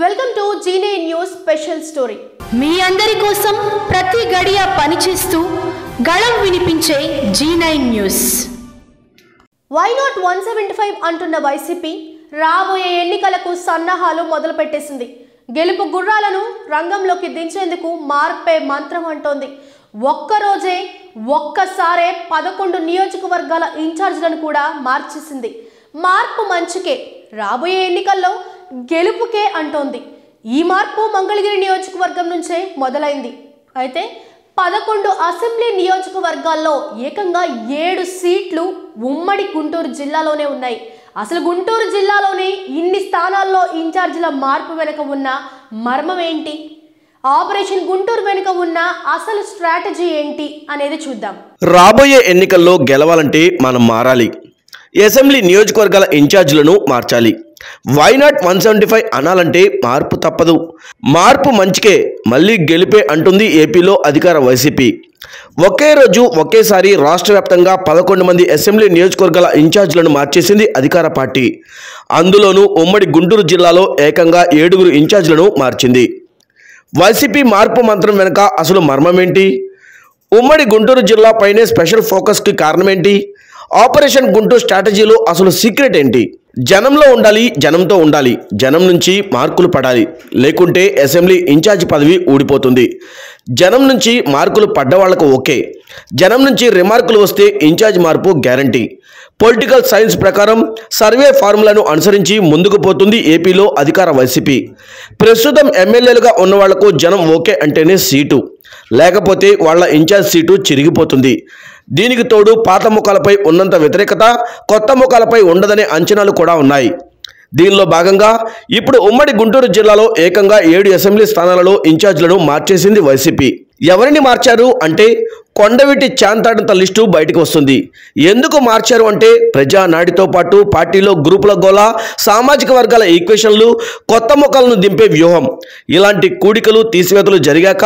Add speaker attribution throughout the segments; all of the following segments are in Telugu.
Speaker 1: Welcome to G9 news special story.
Speaker 2: మీ అందరి కోసం ప్రతి గడియ పనిచేస్తూ గళం వినిపించే G9 న్యూస్.
Speaker 1: వై నాట్ 175 అంటున్న వైసీపీ రాబోయే ఎన్నికలకు సన్నాహాలు మొదలుపెట్టేసింది. గెలుపు గుర్రాలను రంగంలోకి దించేందుకు మార్పే మంత్రం అంటోంది. ఒక్కరోజే ఒక్కసారే 11 నియోజకవర్గాల ఇన్ఛార్జ్లను కూడా మార్చేసింది. మార్పు మంచికే, రాబోయే ఎన్నికల్లో గెలుపుకే అంటోంది. ఈ మార్పు మంగళగిరి నియోజకవర్గం నుంచే మొదలైంది. అయితే 11 అసెంబ్లీ నియోజకవర్గాల్లో ఏకంగా 7 సీట్లు ఉమ్మడి గుంటూరు జిల్లాలోనే ఉన్నాయి. అసలు గుంటూరు జిల్లాలోనే ఇన్ని స్థానాల్లో ఇన్ఛార్జీల మార్పు వెనుక ఉన్న మర్మం ఏంటి, ఆపరేషన్ గుంటూరు వెనుక ఉన్న అసలు స్ట్రాటజీ ఏంటి అనేది చూద్దాం.
Speaker 3: రాబోయే ఎన్నికల్లో గెలవాలంటే మనం మారాలి. అసెంబ్లీ నియోజకవర్గాల ఇన్ఛార్జీలను మార్చాలి. వై నాట్ 175 అనాలంటే మార్పు తప్పదు. మార్పు మంచికే, మళ్ళీ గెలిపే అంటుంది ఏపీలో అధికార వైసీపీ. ఒకే రోజు ఒకేసారి రాష్ట్ర వ్యాప్తంగా 11 మంది అసెంబ్లీ నియోజకవర్గాల ఇన్ఛార్జీలను మార్చేసింది అధికార పార్టీ. అందులోనూ ఉమ్మడి గుంటూరు జిల్లాలో ఏకంగా 7 ఇన్ఛార్జీలను మార్చింది. వైసీపీ మార్పు మంత్రం వెనుక అసలు మర్మం ఏంటి? ఉమ్మడి గుంటూరు జిల్లాపైనే స్పెషల్ ఫోకస్కి కారణం ఏంటి? ఆపరేషన్ గుంటూరు స్ట్రాటజీలో అసలు సీక్రెట్ ఏంటి? జనంలో ఉండాలి, జనంతో ఉండాలి, జనం నుంచి మార్కులు పడాలి, లేకుంటే అసెంబ్లీ ఇన్ఛార్జ్ పదవి ఊడిపోతుంది. జనం నుంచి మార్కులు పడ్డ వాళ్లకు ఓకే, జనం నుంచి రిమార్కులు వస్తే ఇన్ఛార్జ్ మార్పు గ్యారంటీ. పొలిటికల్ సైన్స్ ప్రకారం సర్వే ఫార్ములాను అనుసరించి ముందుకు పోతుంది ఏపీలో అధికార వైసీపీ. ప్రస్తుతం ఎమ్మెల్యేలుగా ఉన్న వాళ్లకు జనం ఓకే అంటేనే సీటు, లేకపోతే వాళ్ళ ఇన్ఛార్జ్ సీటు చిరిగిపోతుంది. దీనికి తోడు పాత ముఖాలపై ఉన్నంత వ్యతిరేకత కొత్త ముఖాలపై ఉండదనే అంచనాలు కూడా ఉన్నాయి. దీనిలో భాగంగా ఇప్పుడు ఉమ్మడి గుంటూరు జిల్లాలో ఏకంగా 7 అసెంబ్లీ స్థానాలలో ఇన్ఛార్జీలను మార్చేసింది వైసీపీ. ఎవరిని మార్చారు అంటే కొండవీటి చాంతాడంత లిస్టు బయటకు వస్తుంది. ఎందుకు మార్చారు అంటే ప్రజానాడితో పాటు పార్టీలో గ్రూపుల గోల, సామాజిక వర్గాల ఈక్వేషన్లు, కొత్త ముఖాలను దింపే వ్యూహం. ఇలాంటి కూడికలు తీసివేతలు జరిగాక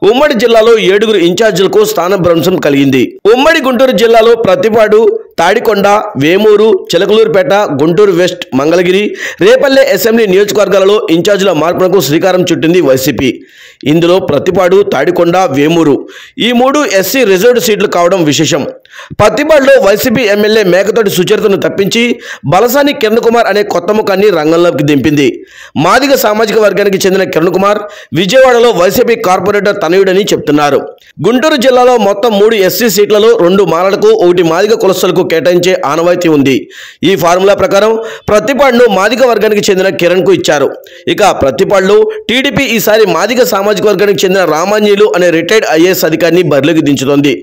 Speaker 3: ఉమ్మడి జిల్లాలో 7 ఇన్ఛార్జీలకు స్థానభ్రంశం కలిగింది. ఉమ్మడి గుంటూరు జిల్లాలో ప్రతిపాడు, తాడికొండ, వేమూరు, చిలకలూరుపేట, గుంటూరు వెస్ట్, మంగళగిరి, రేపల్లె అసెంబ్లీ నియోజకవర్గాలలో ఇన్ఛార్జీల మార్పునకు శ్రీకారం చుట్టింది వైసీపీ. ఇందులో ప్రతిపాడు, తాడికొండ, వేమూరు ఈ 3 ఎస్సీ రిజర్వ్డ్ సీట్లు కావడం విశేషం. ప్రతిపాడులో వైసీపీ ఎమ్మెల్యే మేకతోటి సుచరితను తప్పించి బలసాని కిరణ్ కుమార్ అనే కొత్త ముఖాన్ని రంగంలోకి దింపింది. మాదిగ సామాజిక వర్గానికి చెందిన కిరణ్ కుమార్ విజయవాడలో వైసీపీ కార్పొరేటర్ తనయుడని చెప్తున్నారు. గుంటూరు జిల్లాలో మొత్తం 3 ఎస్సీ సీట్లలో 2 మాలలకు, 1 మాదిగ కులస్తులకు కేటాయించే ఆనవాయితీ ఉంది. ఈ ఫార్ములా ప్రకారం ప్రతిపాడును మాదిగ వర్గానికి చెందిన కిరణ్ కు ఇచ్చారు. ఇక ప్రతిపాడులో టీడీపీ ఈసారి మాదిగ సామాజిక వర్గానికి చెందిన రామాంజీలు అనే రిటైర్డ్ ఐఏఎస్ అధికారిని బరిలోకి దించుతోంది.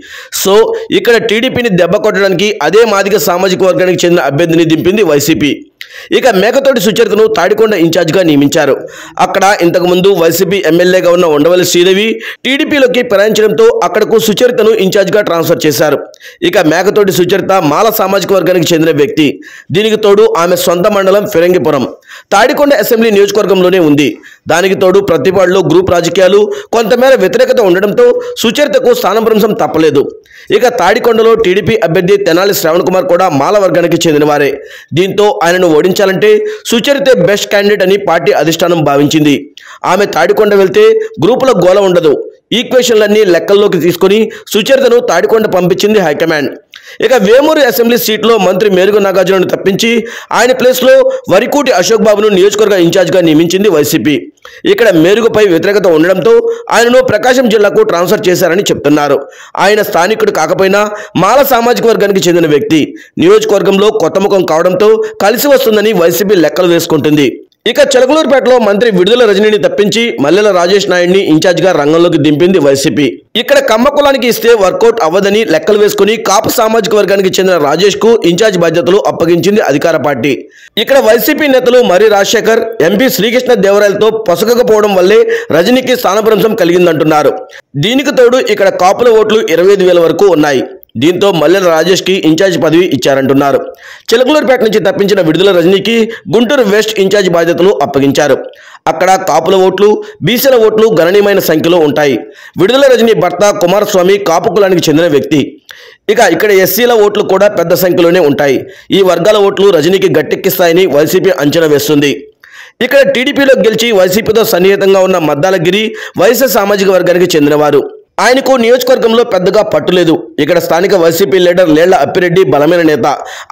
Speaker 3: సో ఇక్కడ టీడీపీని దెబ్బ కొట్టడానికి అదే మాదిగ సామాజిక వర్గానికి చెందిన అభ్యర్థిని దింపింది వైసీపీ. ఇక మేకతోటి సుచరితను తాడికొండ ఇన్ఛార్జిగా నియమించారు. అక్కడ ఇంతకుముందు వైసీపీ ఎమ్మెల్యేగా ఉన్న ఉండవల్లి శ్రీదేవి టీడీపీలోకి ప్రయాణించడంతో అక్కడకు సుచరితను ఇన్ఛార్జిగా ట్రాన్స్ఫర్ చేశారు. ఇక మేకతోటి సుచరిత మాల సామాజిక వర్గానికి చెందిన వ్యక్తి. దీనికి తోడు ఆమె సొంత మండలం ఫిరంగిపురం తాడికొండ అసెంబ్లీ నియోజకవర్గంలోనే ఉంది. దానికి తోడు ప్రతిపాడులో గ్రూప్ రాజకీయాలు, కొంతమేర వ్యతిరేకత ఉండడంతో సుచరితకు స్థానభ్రంశం తప్పలేదు. ఇక తాడికొండలో టీడీపీ అభ్యర్థి తెనాలి శ్రావణ్ కుమార్ కూడా మాల వర్గానికి చెందినవారే. దీంతో ఆయనను ఓడించాలంటే సుచరితే బెస్ట్ క్యాండిడేట్ అని పార్టీ అధిష్టానం భావించింది. ఆమె తాడికొండ వెళ్తే గ్రూపుల గోల ఉండదు. ఈక్వేషన్లన్నీ లెక్కల్లోకి తీసుకుని సుచరితను తాడికొండ పంపించింది హైకమాండ్. ఇక వేమూరు అసెంబ్లీ సీట్లో మంత్రి మేరుగు నాగార్జునను తప్పించి ఆయన ప్లేస్లో వరికూటి అశోక్ బాబును నియోజకవర్గ ఇన్ఛార్జిగా నియమించింది వైసీపీ. ఇక్కడ మేరుగుపై వ్యతిరేకత ఉండడంతో ఆయనను ప్రకాశం జిల్లాకు ట్రాన్స్ఫర్ చేశారని చెప్తున్నారు. ఆయన స్థానికుడు కాకపోయినా మాల సామాజిక వర్గానికి చెందిన వ్యక్తి. నియోజకవర్గంలో కొత్త ముఖం కావడంతో కలిసి వస్తుందని వైసీపీ లెక్కలు వేసుకుంటుంది. ఇక చిలకలూరుపేటలో మంత్రి విడుదల రజనీని తప్పించి మల్లెల రాజేష్ నాయుడిని ఇన్ఛార్జిగా రంగంలోకి దింపింది వైసీపీ. ఇక్కడ కమ్మ కులానికి ఇస్తే వర్కౌట్ అవ్వదని లెక్కలు వేసుకుని కాపు సామాజిక వర్గానికి చెందిన రాజేష్ కు ఇన్ఛార్జ్ బాధ్యతలు అప్పగించింది అధికార పార్టీ. ఇక్కడ వైసీపీ నేతలు మరి రాజశేఖర్, ఎంపీ శ్రీకృష్ణ దేవరాయలతో పొసగకపోవడం వల్లే రజనీకి స్థానభ్రంశం కలిగిందంటున్నారు. దీనికి తోడు ఇక్కడ కాపుల ఓట్లు 25,000 వరకు ఉన్నాయి. దీంతో మల్లెల రాజేష్కి ఇన్ఛార్జ్ పదవి ఇచ్చారంటున్నారు. చిలకలూరుపేట నుంచి తప్పించిన విడుదల రజనీకి గుంటూరు వెస్ట్ ఇన్ఛార్జ్ బాధ్యతలు అప్పగించారు. అక్కడ కాపుల ఓట్లు, బీసీల ఓట్లు గణనీయమైన సంఖ్యలో ఉంటాయి. విడుదల రజనీ భర్త కుమారస్వామి కాపు కులానికి చెందిన వ్యక్తి. ఇక ఇక్కడ ఎస్సీల ఓట్లు కూడా పెద్ద సంఖ్యలోనే ఉంటాయి. ఈ వర్గాల ఓట్లు రజనీకి గట్టెక్కిస్తాయని వైసీపీ అంచనా వేస్తుంది. ఇక్కడ టీడీపీలో గెలిచి వైసీపీతో సన్నిహితంగా ఉన్న మద్దాలగిరి వైశ్య సామాజిక వర్గానికి చెందినవారు. ఆయనకు నియోజకవర్గంలో పెద్దగా పట్టులేదు. ఇక్కడ స్థానిక వైసీపీ లీడర్ లేళ్ల అప్పిరెడ్డి బలమైన నేత.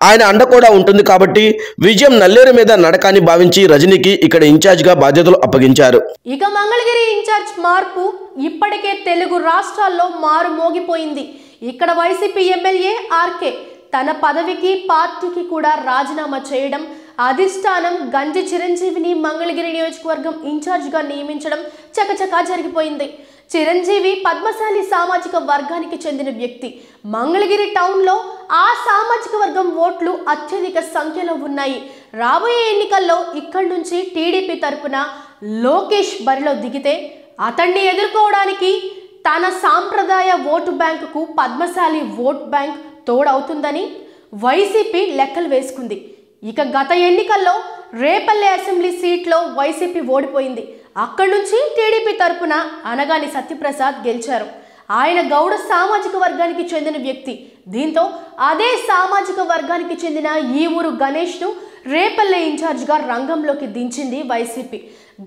Speaker 3: ఆయన అండ కూడా ఉంటుంది కాబట్టి విజయం నల్లేరు మీద నడకాని భావించి రజనీకి ఇక్కడ ఇన్ఛార్జిగా బాధ్యతలు అప్పగించారు.
Speaker 1: ఇక మంగళగిరి ఇన్ఛార్జ్ మార్పు ఇప్పటికే తెలుగు రాష్ట్రాల్లో మారు మోగిపోయింది. ఇక్కడ వైసీపీ ఎమ్మెల్యే ఆర్కే తన పదవికి పార్టీకి కూడా రాజీనామా చేయడం, అధిష్టానం గంజి చిరంజీవిని మంగళగిరి నియోజకవర్గం ఇన్ఛార్జిగా నియమించడం చకచకా జరిగిపోయింది. చిరంజీవి పద్మశాలి సామాజిక వర్గానికి చెందిన వ్యక్తి. మంగళగిరి టౌన్లో ఆ సామాజిక వర్గం ఓట్లు అత్యధిక సంఖ్యలో ఉన్నాయి. రాబోయే ఎన్నికల్లో ఇక్కడి నుంచి టీడీపీ తరపున లోకేష్ బరిలో దిగితే అతన్ని ఎదుర్కోవడానికి తన సాంప్రదాయ ఓటు బ్యాంకుకు పద్మశాలి ఓట్ బ్యాంక్ తోడవుతుందని వైసీపీ లెక్కలు వేసుకుంది. ఇక గత ఎన్నికల్లో రేపల్లె అసెంబ్లీ సీట్లో వైసీపీ ఓడిపోయింది. అక్కడి నుంచి టీడీపీ తరపున అనగాని సత్యప్రసాద్ గెలిచారు. ఆయన గౌడ సామాజిక వర్గానికి చెందిన వ్యక్తి. దీంతో అదే సామాజిక వర్గానికి చెందిన ఈ ఊరు గణేష్ను రేపల్లె ఇన్ఛార్జిగా రంగంలోకి దించింది వైసీపీ.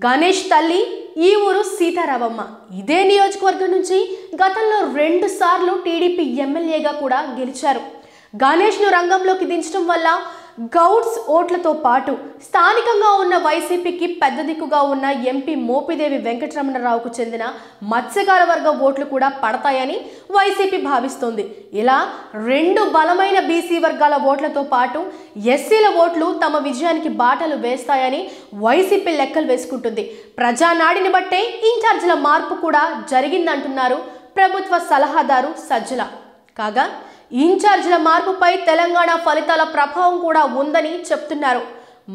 Speaker 1: గణేష్ తల్లి ఈ ఊరు సీతారామమ్మ. ఇదే నియోజకవర్గం నుంచి గతంలో 2 సార్లు టీడీపీ ఎమ్మెల్యేగా కూడా గెలిచారు. గణేష్ను రంగంలోకి దించడం వల్ల గౌడ్స్ ఓట్లతో పాటు స్థానికంగా ఉన్న వైసీపీకి పెద్ద దిక్కుగా ఉన్న ఎంపీ మోపిదేవి వెంకటరమణరావుకు చెందిన మత్స్యకార వర్గ ఓట్లు కూడా పడతాయని వైసీపీ భావిస్తోంది. ఇలా 2 బలమైన బీసీ వర్గాల ఓట్లతో పాటు ఎస్సీల ఓట్లు తమ విజయానికి బాటలు వేస్తాయని వైసీపీ లెక్కలు వేసుకుంటుంది. ప్రజానాడిని బట్టే ఇన్ఛార్జీల మార్పు కూడా జరిగిందంటున్నారు ప్రభుత్వ సలహాదారు సజ్జల. కాగా ఇన్ఛార్జీల మార్పుపై తెలంగాణ ఫలితాల ప్రభావం కూడా ఉందని చెప్తున్నారు.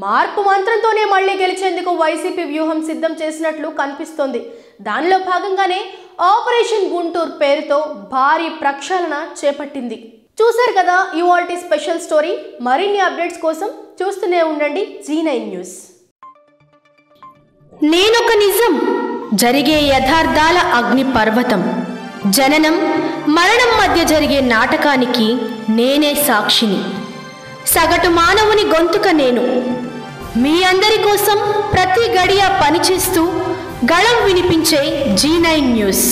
Speaker 1: మార్పు మంత్రంతోనే మళ్లీ గెలిచేందుకు వైసీపీ వ్యూహం సిద్ధం చేసినట్లు కనిపిస్తోంది. దానిలో భాగంగానే ఆపరేషన్ గుంటూరు పేరుతో భారీ ప్రక్షాళన చేపట్టింది. చూశారు కదా ఇవాల్టి స్పెషల్ స్టోరీ. మరిన్ని అప్డేట్స్ కోసం చూస్తూనే ఉండండి G9 న్యూస్.
Speaker 2: నేనొక నిజం, జరిగే యథార్థాల అగ్ని పర్వతం. జననం మరణం మధ్య జరిగే నాటకానికి నేనే సాక్షిని. సగటు మానవుని గొంతుక నేను. మీ అందరి కోసం ప్రతి గడియ పనిచేస్తూ గళం వినిపించే G9 న్యూస్.